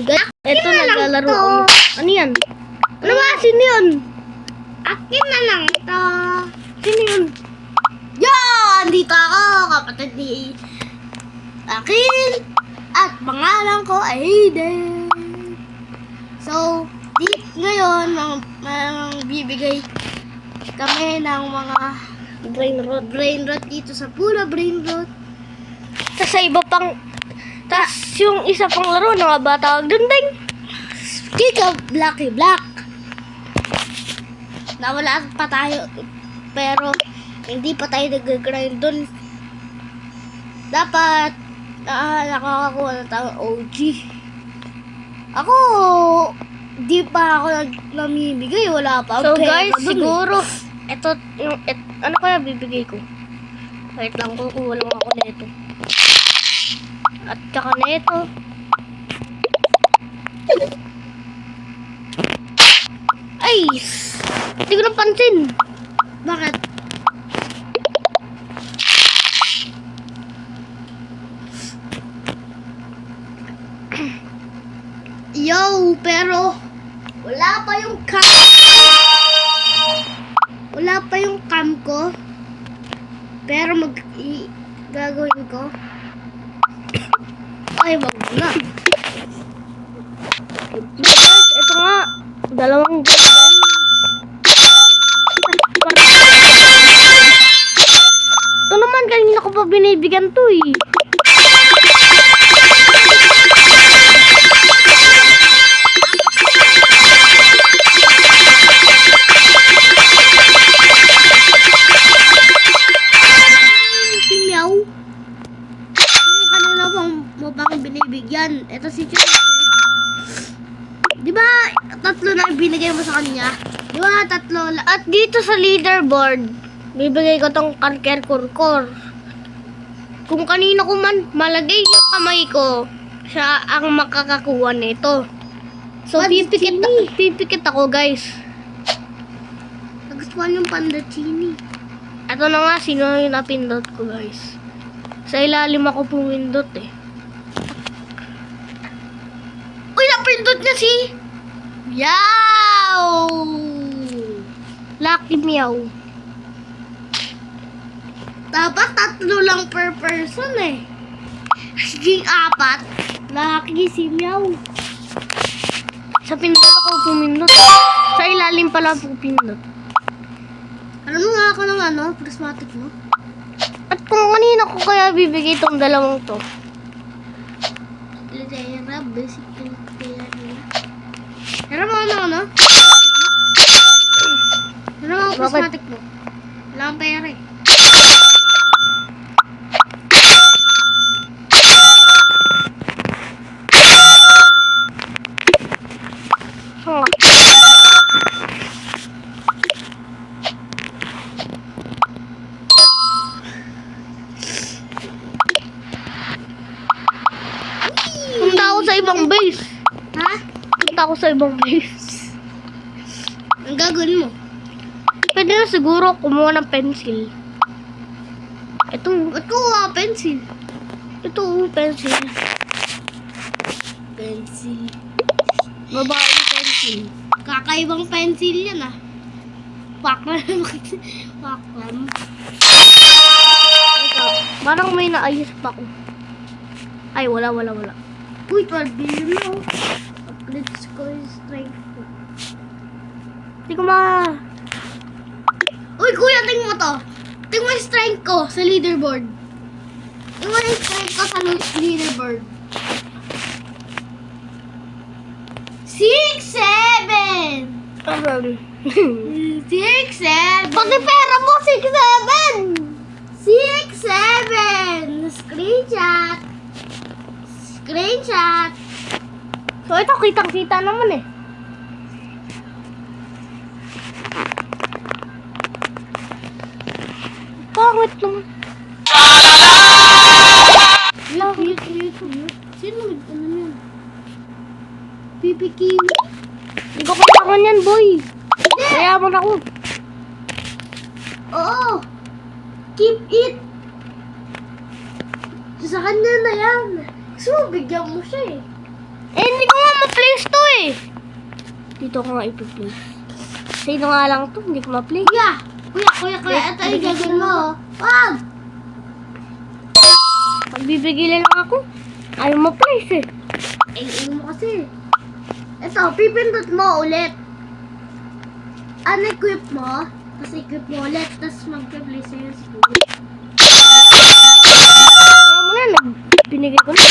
Guys, eto na lang naglalaro to. kami. Ano yan? Ano ba? Sino yun? Akin na lang to. Sino yun? Yan! Dito ako, kapatid ni akin. At pangalan ko ay Hayden. So, ngayon, bibigay kami ng mga brain rot dito sa Pula Brain Rot. Tapos sa iba pang... Tapos yung isa pang laro na nga ba tawag dun, Ding? Kika Blacky Black. Nawala pa tayo, pero hindi pa tayo nag-grind dun. Dapat nakakakuha na tayo OG. Ako, di pa ako namimigay. Wala pa. So pera guys, dun siguro, ano kaya bibigay ko? Wait lang, kukuha lang ako nito. At saka nito. Ay! Hindi ko napansin. Bakit? Yo, pero wala pa yung cam. Wala pa yung cam ko. Pero gagawin ko. Ay, wag na. Guys, ito nga. Dalawang golden. Ito naman, kanina ko pa binibigyan to eh. Si Meow. Yung kanina mo bang binibigyan? Ito si Chucho. Di ba tatlo na binigay mo sa kanya? Di ba tatlo lang? At dito sa leaderboard, bibigay ko tong Karker Kurkor. Kung kanino ko man malagay yung kamay ko, siya ang makakakuha nito. So, pipikit ako, guys. Nagustuhan yung Panda Chini. Ito na nga, sino yung napindot ko, guys. Sa ilalim ako pumindot eh. Uy, napindot niya si Meow! Lucky Meow. Dapat tatlo lang per person eh. Sige, apat. Lucky si Meow. Sa pindot ako pumindot. Sa ilalim pala pumindot. Alam mo nga ako ng prismatic mo? At kung kanina ko kaya bibigay itong dalawang to. Litera, basic litera. Pero mo ano? Ano mo prismatic mo? Wala kang pera eh. Nga. Punta ako sa ibang base. Ha? Punta ako sa ibang base. Ang gagawin mo? Pwede na siguro kumuha ng pencil. Ito, Ba't kuha pencil? pencil. Pencil. Babae pencil. Kakaibang pencil yan ah. Paklam. Paklam. Parang may naayos pa ko. Ay, wala. Uy, 12 billion na oh. Upgrade ko yung strength ko. Hindi ko ma... Uy, kuya, tingin mo to. Tingin mo yung strength ko sa leaderboard. Tingin mo yung strength ko sa leaderboard. 6-7! 6-7! Pati pera mo, 6-7! Screenshot! Screenshot! So, ito, kitang-kita naman eh. Pangit naman. YouTube. Sino ano yun? PPQ. Hindi ko kailangan yan, boy. Mayaman ako. Oo. Keep it. Sa kanya na yan. So, bigyan mo siya eh. Eh, hindi ko nga eh. Dito ko nga ipi-play. Sino nga lang to, hindi ko ma-play. Kuya, ito yung gagawin mo. Wag! Magbibigilan lang ako. Ayaw ma-place eh. Mo kasi. Ito, pipindot mo ulit. Unequip mo. Tapos equip mo ulit. Tapos mag-play sa'yo si Kuya. Kaya mo na, binigay ko na.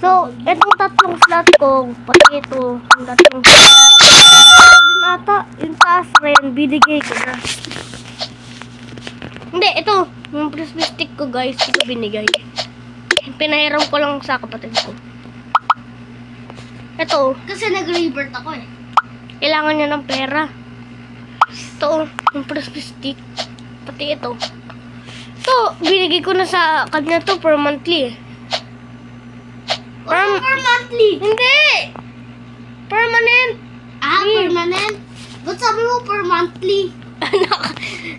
So, etong tatlong slot ko, pati ito, yung tatlong din ata, yung taas rin, binigay ko na. Hindi, ito, yung frisbee stick ko guys, ito binigay. Pinahiram ko lang sa kapatid ko. Ito, Kasi nag-revert ako eh. kailangan niya ng pera. Ito, yung frisbee stick, pati ito. Ito, binigay ko na sa kanya to per monthly. Or per monthly. Hindi! Permanent! Permanent? Ba't sabi mo per monthly?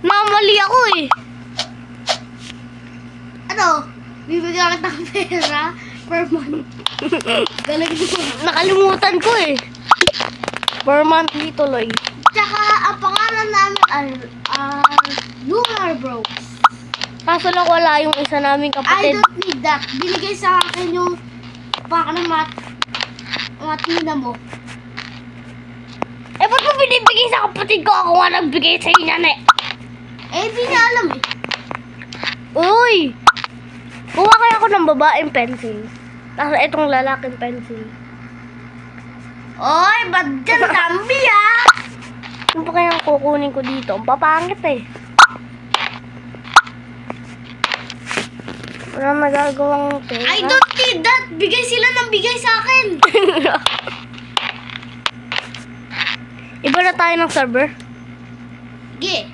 Namali ako eh. Ano? Bibigyan kita ng pera per month. Galing mo. Nakalimutan ko eh. Per monthly tuloy. Tsaka, ang pangalan namin ay Lunar Bros. Kaso lang wala yung isa naming I kapatid. don't need that. Binigay sa akin yung paka ng matina mo. Eh, ba't mo binibigay sa kapatid ko? Ako nga nagbigay sa inyo na eh. Eh, di niya alam eh. Uy! Kuha kaya ako ng babaeng pencil. Tapos itong lalaking pencil. Oy, ba't dyan tambi ah? Yung pa kayang kukunin ko dito? Ang papangit eh. Wala magagawang pera. I don't need that. Bigay sila ng bigay sa akin. Iba na tayo ng server. Sige,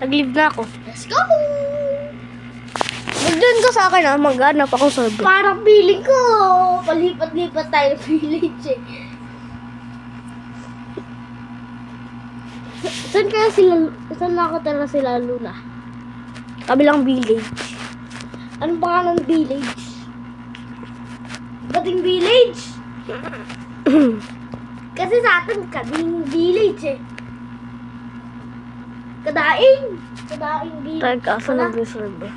Nag-leave na ako. let's go. Magdun ka sa akin ah. Maghanap ako server. Parang feeling ko, palipat-lipat tayo ng village eh. Saan nakatira sila Luna? Kabilang village. Anong pangalan ng village? Dating village? Kasi sa atin, kading village eh. Kadaing village. Teka, saan Wala. nag-server?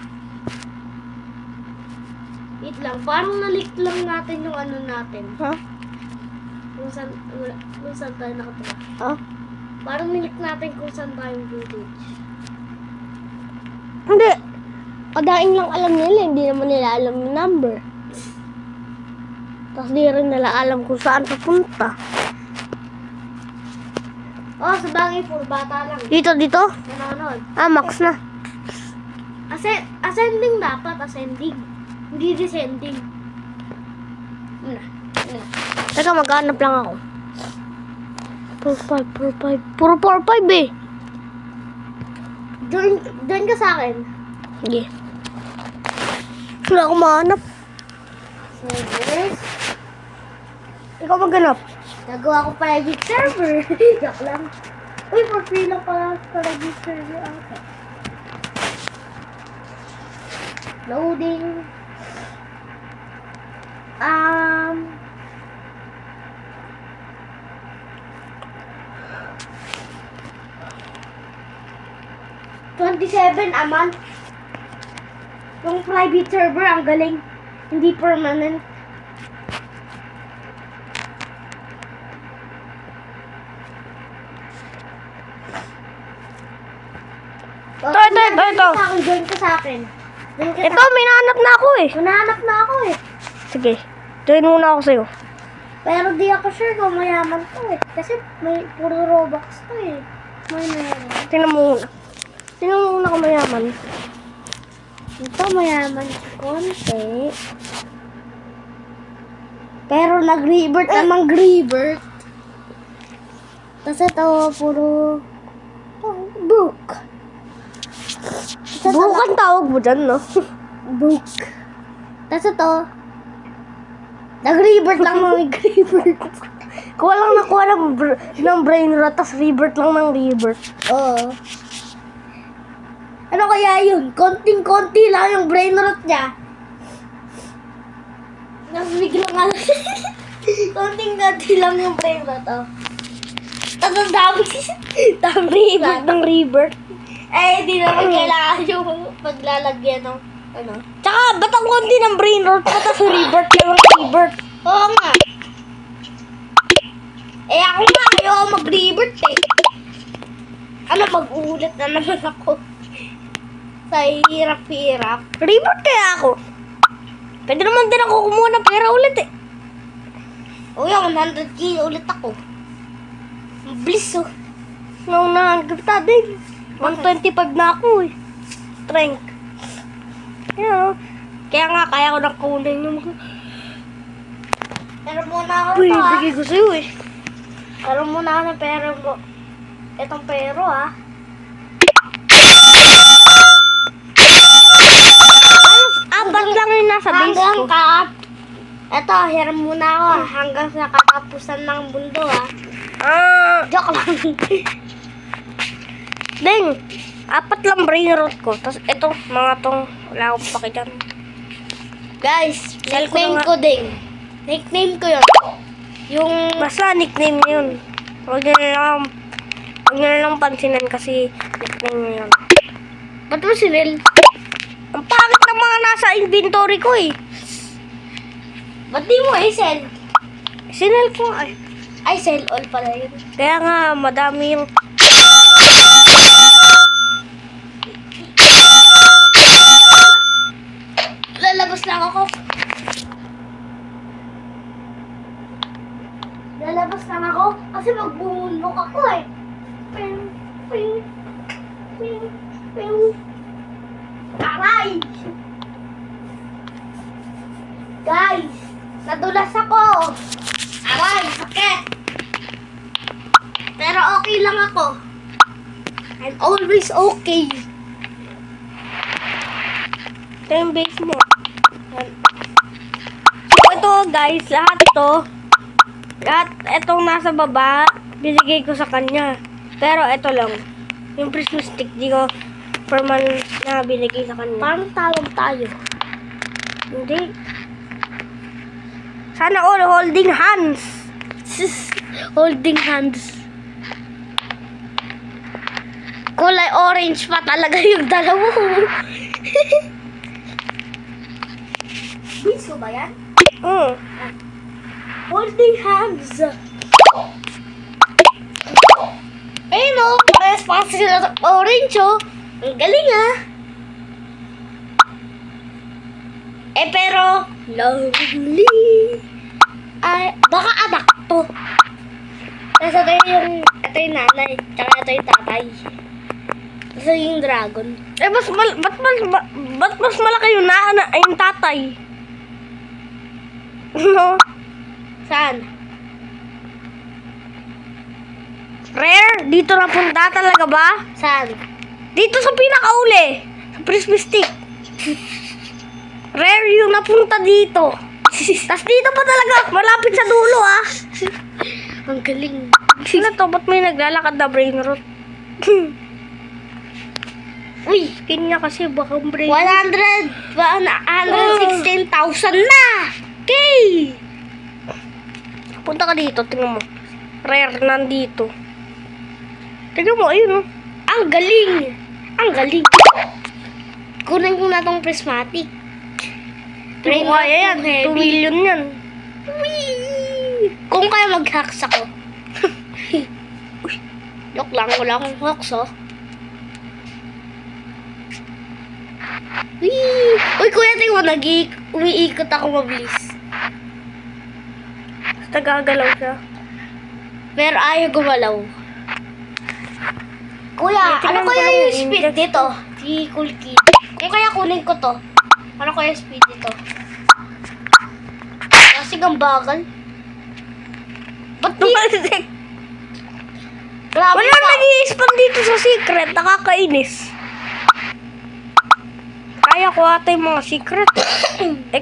Wait lang, parang nalik lang natin yung ano natin. Ha? Kung saan tayo nakatira. Ha? Parang nilik natin kung saan tayong village. Hindi. Kadaing lang alam nila. Hindi naman nila alam yung number. Tapos di rin nila alam kung saan papunta. Oh, sa bagay, puro bata lang. Dito. Nanonood. Ah, max na. Ascending dapat, ascending. Hindi descending. Teka, maghanap lang ako. 4-5. Puro 4-5 eh. Doon ka sa akin. Sige. Wala akong mahanap. Servers. Ikaw maghanap. Nagawa ko private server. Joke lang. Uy, for free lang pala private server ata. Loading. 27 a month. Yung private server, ang galing. Hindi permanent. Ito. Doon ka sa akin. Doon ka Ito, may nahanap na ako eh. Manahanap na ako eh. Sige. Join muna ako sa'yo. Pero di ako sure kung mayaman to eh. Kasi may puro Robux to eh. May meron. Tingnan mo muna. Tingnan mo muna kung mayaman. Ito mayaman sa konti. Pero nag-revert namang revert. Tapos ito puro book. Broke ang tawag mo dyan, no? Book. Tapos ito nag-revert lang ng nag-revert. Kuha lang nakuha ng brain rot, tas rebirth lang ng rebirth. Oo. Ano kaya yun? Konting-konti lang yung brain rot niya. Tapos biglang nga, konting-konti lang yung brain rot, oh. Tapos ang dami Rebirth ng rebirth. Eh, di naman kailangan yung paglalagyan ng, ano. Tsaka, ba't ang konti ng brain rot pa tas rebirth lang ang rebirth? Oo nga. Eh, ako nga, ayoko mag-rebirth eh. Ano, mag-uulit na naman ako. Sa hirap-hirap. Rebirth kaya ako. Pwede naman din ako kumuha ng pera ulit eh. O yan, 100k ulit ako. Bliss oh. Naunahan kita din. 125 na ako eh. Strength. Kaya nga, kaya ko nang kunin yung... Pero muna ako Uy, ito ah. bigay ko sa'yo eh. Pero muna ako ng pera mo. Itong pero ah. Apat lang yung nasa base Hanggang ko. Eto, hiram muna ako ah. Hanggang sa katapusan ng mundo ah. Joke lang. Ding, apat lang brain rot ko. Tapos ito, mga tong, wala akong paki dyan. Guys, Sell ko nickname na nga. ko ding. Nickname ko yun. Yung Basta nickname niya yun. Huwag niyo na lang pansinan kasi nickname niya yun. ba't mo sinil? Ang pangit ng mga nasa inventory ko eh. Ba't di mo i-sell? Sinel ko ay. Ay, sell all pala yun. Kaya nga, madami yung... Lalabas lang ako. Lalabas lang ako kasi magbubunok ako eh. Ping, ping, ping, ping. Aray! Guys, nadulas ako. Aray, sakit. Pero okay lang ako. I'm always okay. Ito yung base mo. Yan. So ito guys, lahat itong nasa baba, binigay ko sa kanya. Pero ito lang, yung Christmas stick, di ko permanent na binigay sa kanya. Parang tawag tayo. Hindi. Sana all holding hands. Holding hands. Kulay orange pa talaga yung dalawa. Biso ba yan? Holding hands. Ayun o, parehas pa sila ng orange o. Ang galing ah. Eh pero, lovely. Ay, baka anak to. Tapos ito yung nanay, tsaka ito yung tatay. Tapos yung dragon. Eh, ba't mas malaki yung yung tatay? No? Saan? Rare? Dito na punta talaga ba? Saan? Dito sa pinakauli. Sa Christmas stick. Rare yung napunta dito. Tas dito pa talaga. Malapit sa dulo ah. Ang galing. Ano to? Ba't may naglalakad na brain rot? Uy! Skin niya kasi baka brain 116,000 na! Okay! Punta ka dito. Tingnan mo. Rare nandito. Tingnan mo. Ayun oh. Ang galing! Ang galing! Kunin ko na tong prismatic. Brain rot yan. 2 million yan. Whee! Kung kaya mag-hacks ako. Joke lang, wala akong hacks oh. Whee! Uy, kuya, tingin mo, umiikot ako mabilis. Basta gagalaw siya. Pero ayaw gumalaw. Kuya, May ano tingnan kaya ko lang yung yung speed index dito? Si Cool Kid. Kung kaya kunin ko to. Ano kaya yung speed dito? Kasi ang bagal. Ba't di? Grabe Wala ka. nag-i-spawn dito sa secret. Nakakainis. Kaya ko ata yung mga secret.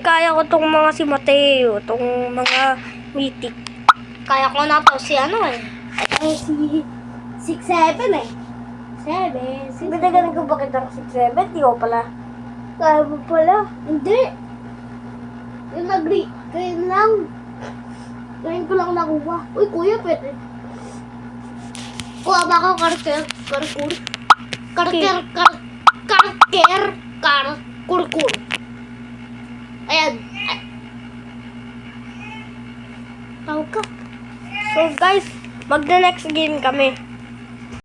Kaya ko tong mga si Mateo. Tong mga mythic. Kaya ko na to si ano eh. Si 6-7 eh. 7, 6, Binagaling ko bakit ang 6-7? Di ko pala. Kaya mo pala. Hindi. Yung Ngayon lang. Ngayon ko lang nakuha. Uy, kuya, pwede. Kuha ba ako karker? Karkur? Kurkur. Ayan. Tawag ka. So guys, magda next game kami.